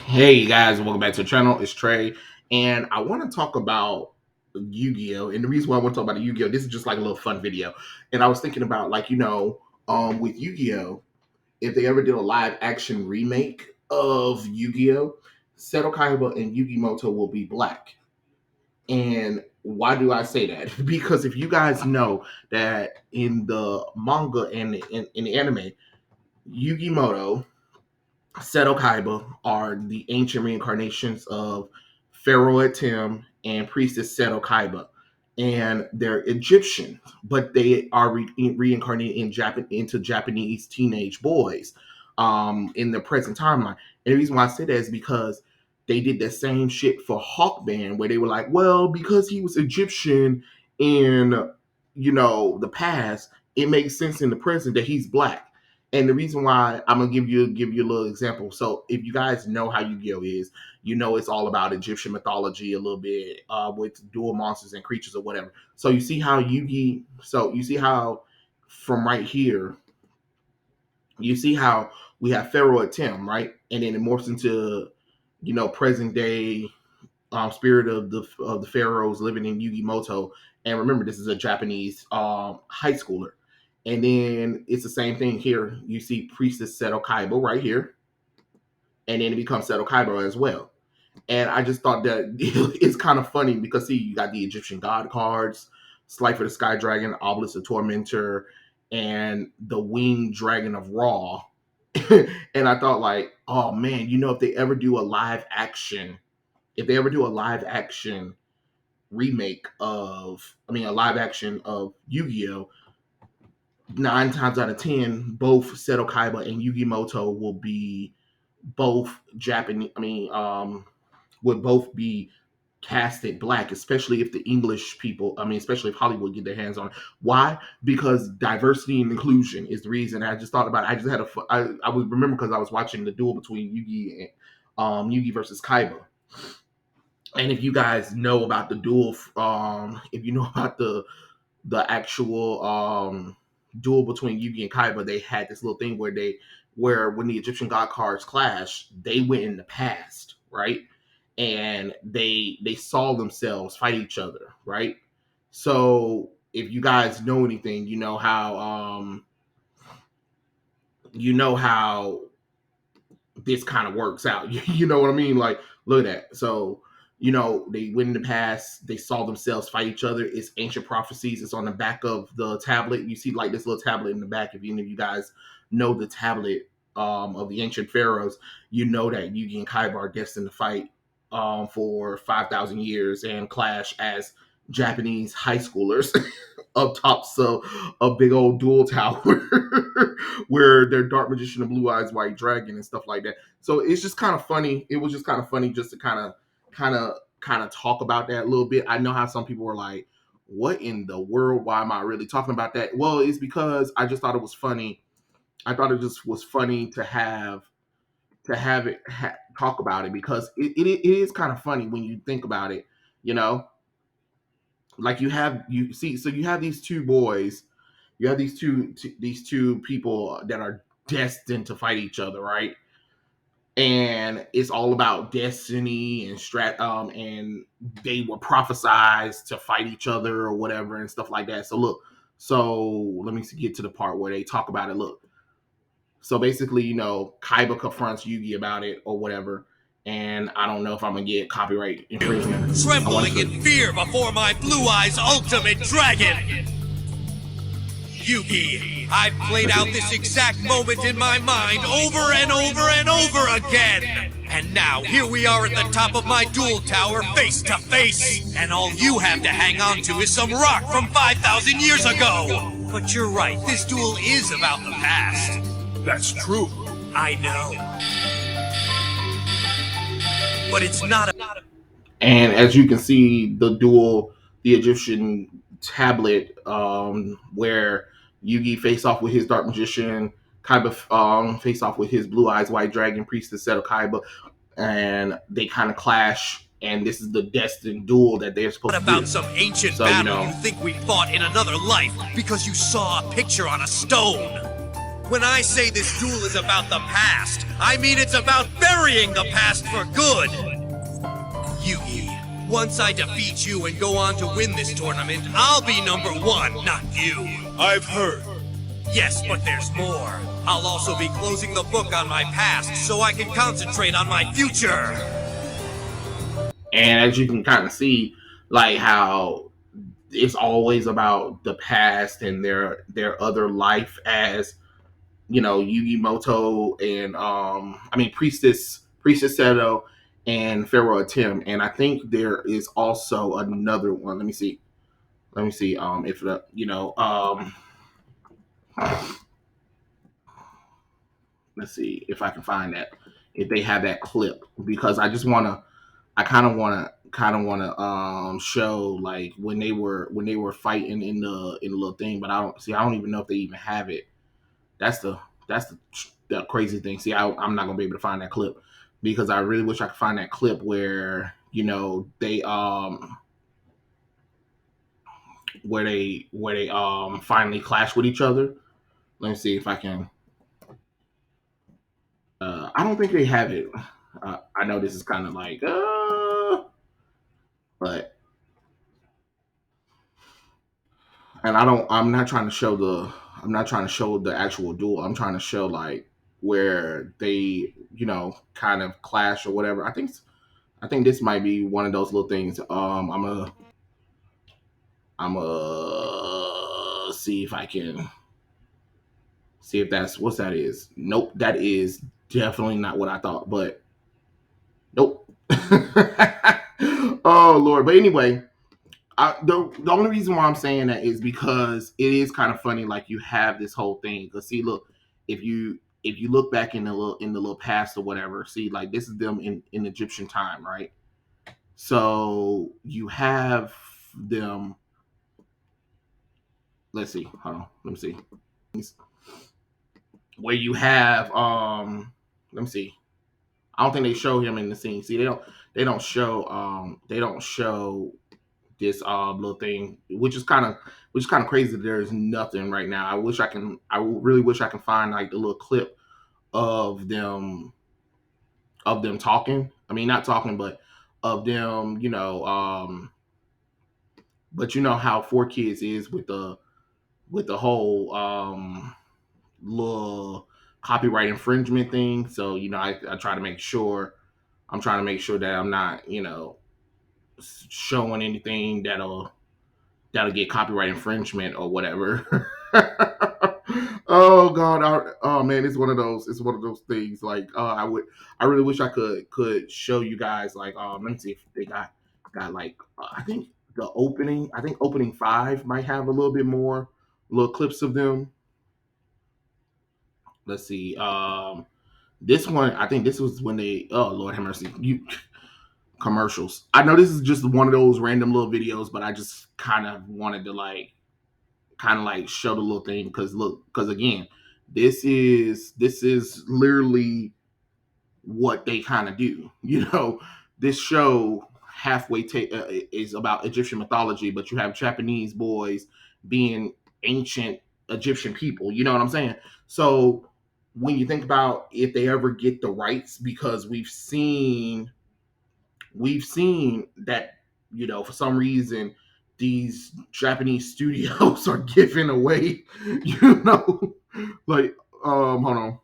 Hey guys, welcome back to the channel. It's Trey, and I want to talk about Yu-Gi-Oh! And the reason why I want to talk about Yu-Gi-Oh! This is just like a little fun video. And I was thinking about with Yu-Gi-Oh! If they ever did a live action remake of Yu-Gi-Oh! Seto Kaiba and Yugi Muto will be black. And why do I say that? Because if you guys know that in the manga and in the anime, Yugi Muto Seto Kaiba are the ancient reincarnations of Pharaoh Atem and Priestess Seto Kaiba. And they're Egyptian, but they are reincarnated into Japanese teenage boys in the present timeline. And the reason why I say that is because they did the same shit for Hawkman, where they were like, well, because he was Egyptian in, the past, it makes sense in the present that he's black. And the reason why I'm gonna give you a little example. So if you guys know how Yu-Gi-Oh is, you know it's all about Egyptian mythology a little bit with dual monsters and creatures or whatever. So you see how you see how from right here, you see how we have Pharaoh Atem, right? And then it morphs into, present day spirit of the pharaohs living in Yugi Muto. And remember, this is a Japanese high schooler. And then it's the same thing here. You see Priestess Seto Kaiba right here, and then it becomes Seto Kaiba as well. And I just thought that it's kind of funny because see, you got the Egyptian god cards, Slifer the Sky Dragon, Obelisk the Tormentor, and the Winged Dragon of Ra. And I thought like, oh man, if they ever do a live action remake a live action of Yu-Gi-Oh, 9 times out of 10, both Seto Kaiba and Yugi Muto will be both Japanese. Would both be casted black, especially if the English people. Especially if Hollywood get their hands on it. Why? Because diversity and inclusion is the reason. I just thought about it. I just had I would remember because I was watching the duel between Yugi and Yugi versus Kaiba. And if you guys know about the duel, if you know about the actual duel between Yugi and Kaiba, they had this little thing where when the Egyptian god cards clash, they went in the past, right? And they saw themselves fight each other, right? So if you guys know anything, you know how this kind of works out. You know what I mean? Like, look at that. So, they went in the past, they saw themselves fight each other. It's ancient prophecies. It's on the back of the tablet. You see like this little tablet in the back. If any of you guys know the tablet of the ancient pharaohs, you know that Yugi and Kaiba are destined to fight for 5,000 years and clash as Japanese high schoolers up top so a big old dual tower where they're dark magician and blue eyes white dragon and stuff like that. So it's just kind of funny. It was just kind of funny just to kind of talk about that a little bit. I know how some people were like, what in the world? Why am I really talking about that? Well, it's because I just thought it was funny. I thought it just was funny to have it talk about it because it is kind of funny when you think about it, you know like you see, so you have these two boys, you have these two people that are destined to fight each other, right? And it's all about destiny and and they were prophesized to fight each other or whatever and stuff like that. So look, so let me get to the part where they talk about it. Look, so basically, Kaiba confronts Yugi about it or whatever. And I don't know if I'm gonna get copyright infringement. Trembling in fear before my blue eyes ultimate dragon! Yugi, I've played out this exact moment in my mind over and over and over again! And now, here we are at the top of my duel tower, face to face! And all you have to hang on to is some rock from 5,000 years ago! But you're right, this duel is about the past. That's true. I know. But it's not a... And as you can see, the Egyptian tablet, where Yugi face off with his dark magician, Kaiba face off with his blue eyes white dragon priestess Seto Kaiba, and they kind of clash. And this is the destined duel that they're supposed to do. What about some ancient battle you think we fought in another life because you saw a picture on a stone? When I say this duel is about the past, I mean it's about burying the past for good. Yugi, once I defeat you and go on to win this tournament, I'll be number one, not you. I've heard. Yes, but there's more. I'll also be closing the book on my past so I can concentrate on my future. And as you can kind of see, like how it's always about the past and their other life as Yugi Muto and Priestess Seto and Pharaoh Tim. And I think there is also another one. Let me see. If the let's see if I can find that, if they have that clip, because I kind of want to show like when they were fighting in the little thing, but I don't even know if they even have it. That's the crazy thing. See, I'm not gonna be able to find that clip because I really wish I could find that clip where they finally clash with each other. Let me see if I can. I don't think they have it. I know this is kind of like, but and I don't. I'm not trying to show the actual duel. I'm trying to show like where they kind of clash or whatever. I think this might be one of those little things. I'm a see if I can see if that's what that is. Nope, that is definitely not what I thought. But nope. Oh Lord. But anyway, the only reason why I'm saying that is because it is kind of funny. Like you have this whole thing. Cause see, look, if you look back in the little past or whatever, see, like this is them in Egyptian time, right? So you have them. Let's see. Hold on. Let me see. Where you have let me see. I don't think they show him in the scene. See, they don't show this little thing, which is kind of crazy that there's nothing right now. I really wish I can find like the little clip of them talking. I mean, not talking, but of them, but you know how Four Kids is with the whole little copyright infringement thing. So I try to make sure I'm trying to make sure that I'm not showing anything that'll get copyright infringement or whatever. Oh God! Oh man, it's one of those. It's one of those things. Like, I really wish I could show you guys. Like, let me see if they got like. I think the opening. I think opening five might have a little bit more little clips of them. Let's see. This one. I think this was when they. Oh Lord have mercy. You commercials. I know this is just one of those random little videos, but I just kind of wanted to like show the little thing because look, because again, this is literally what they kind of do. This show is about Egyptian mythology, but you have Japanese boys being ancient Egyptian people. You know what I'm saying? So when you think about if they ever get the rights, because we've seen that for some reason these Japanese studios are giving away you know like hold on,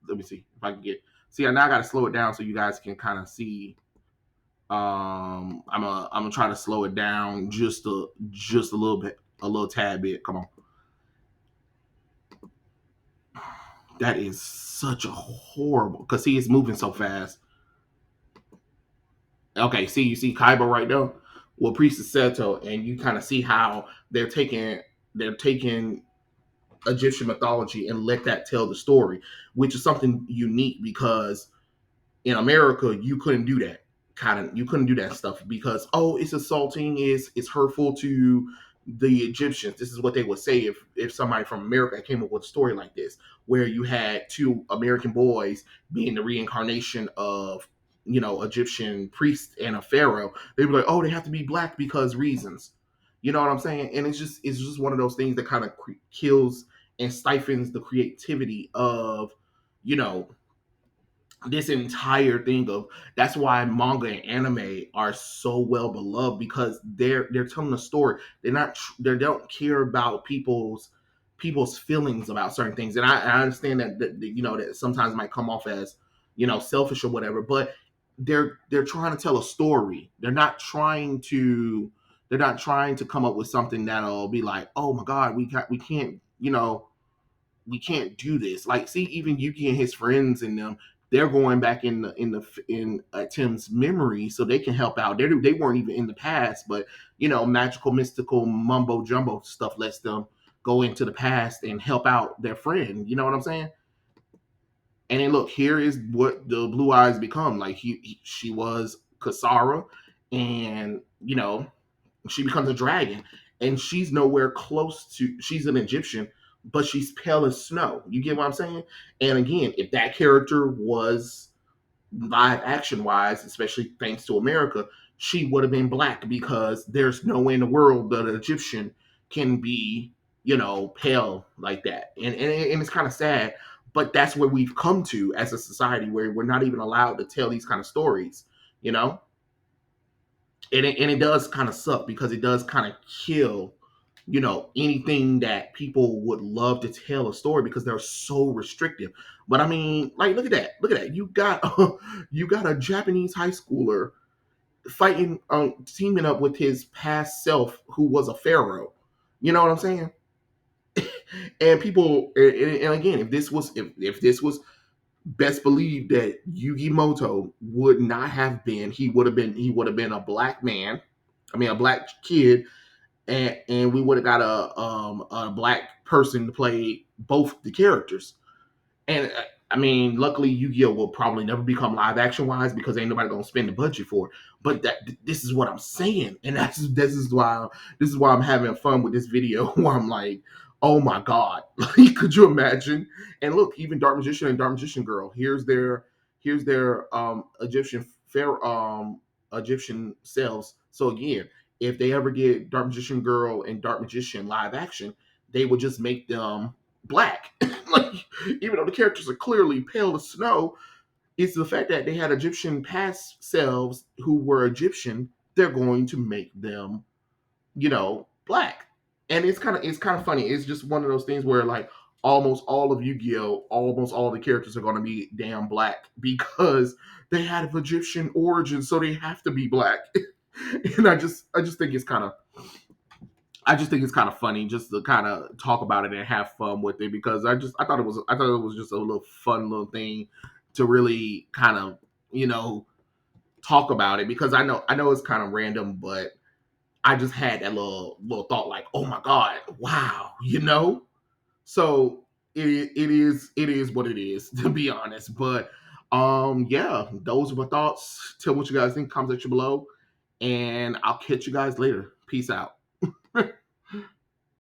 let me see if I can get see now I gotta slow it down so you guys can kind of see. I'm gonna try to slow it down just a little bit, a little tad bit. Come on. That is such a horrible because see it's moving so fast. Okay, see, you see Kaiba right there. Well, Priestess Seto, and you kind of see how they're taking Egyptian mythology and let that tell the story, which is something unique because in America you couldn't do that. You couldn't do that stuff because it's assaulting, it's hurtful to the Egyptians. This is what they would say if somebody from America came up with a story like this, where you had two American boys being the reincarnation of Egyptian priest and a pharaoh. They'd be like, oh, they have to be black because reasons. You know what I'm saying? And it's just one of those things that kind of kills and stifles the creativity of, you know, this entire thing of, that's why manga and anime are so well beloved, because they're telling a story. They don't care about people's feelings about certain things. And I understand that you know, that sometimes might come off as, you know, selfish or whatever, but they're trying to tell a story. They're not trying to come up with something that'll be like, oh my god, we can't, you know, we can't do this. Like, see, even Yuki and his friends and them, they're going back in Tim's memory so they can help out. They weren't even in the past, but you know, magical, mystical, mumbo jumbo stuff lets them go into the past and help out their friend. You know what I'm saying? And then look, here is what the Blue Eyes become. Like she was Kasara, and you know, she becomes a dragon, and she's nowhere close to. She's an Egyptian, but she's pale as snow. You get what I'm saying? And again, if that character was live action wise, especially thanks to America, she would have been black, because there's no way in the world that an Egyptian can be, you know, pale like that. And it's kind of sad, but that's where we've come to as a society, where we're not even allowed to tell these kind of stories, you know? And it does kind of suck, because it does kind of kill, you know, anything that people would love to tell a story, because they're so restrictive. But I mean, like, look at that, you got you got a Japanese high schooler fighting, teaming up with his past self who was a pharaoh. You know what I'm saying? And people, and again, if this was, best believe that Yugi Muto would not have been. He would have been a black man. I mean, a black kid, and we would have got a black person to play both the characters. And I mean, luckily, Yu-Gi-Oh will probably never become live action wise, because ain't nobody gonna spend the budget for it. But this is what I'm saying, and this is why I'm having fun with this video. Where I'm like, oh my god, like, could you imagine? And look, even Dark Magician and Dark Magician Girl. Here's their Egyptian selves. So again, if they ever get Dark Magician Girl and Dark Magician live action, they would just make them black. Like, even though the characters are clearly pale as snow, it's the fact that they had Egyptian past selves who were Egyptian. They're going to make them, you know, black. And it's kind of funny. It's just one of those things where, like, almost all of Yu-Gi-Oh, almost all the characters are going to be damn black, because they had Egyptian origin, so they have to be black. And I just think it's kind of funny, just to kind of talk about it and have fun with it, because I thought it was just a little fun little thing to really kind of, you know, talk about it, because I know it's kind of random, but I just had that little thought, like, oh my god, wow, you know. So it is what it is, to be honest. But yeah, those are my thoughts. Tell what you guys think, comment section below, and I'll catch you guys later. Peace out.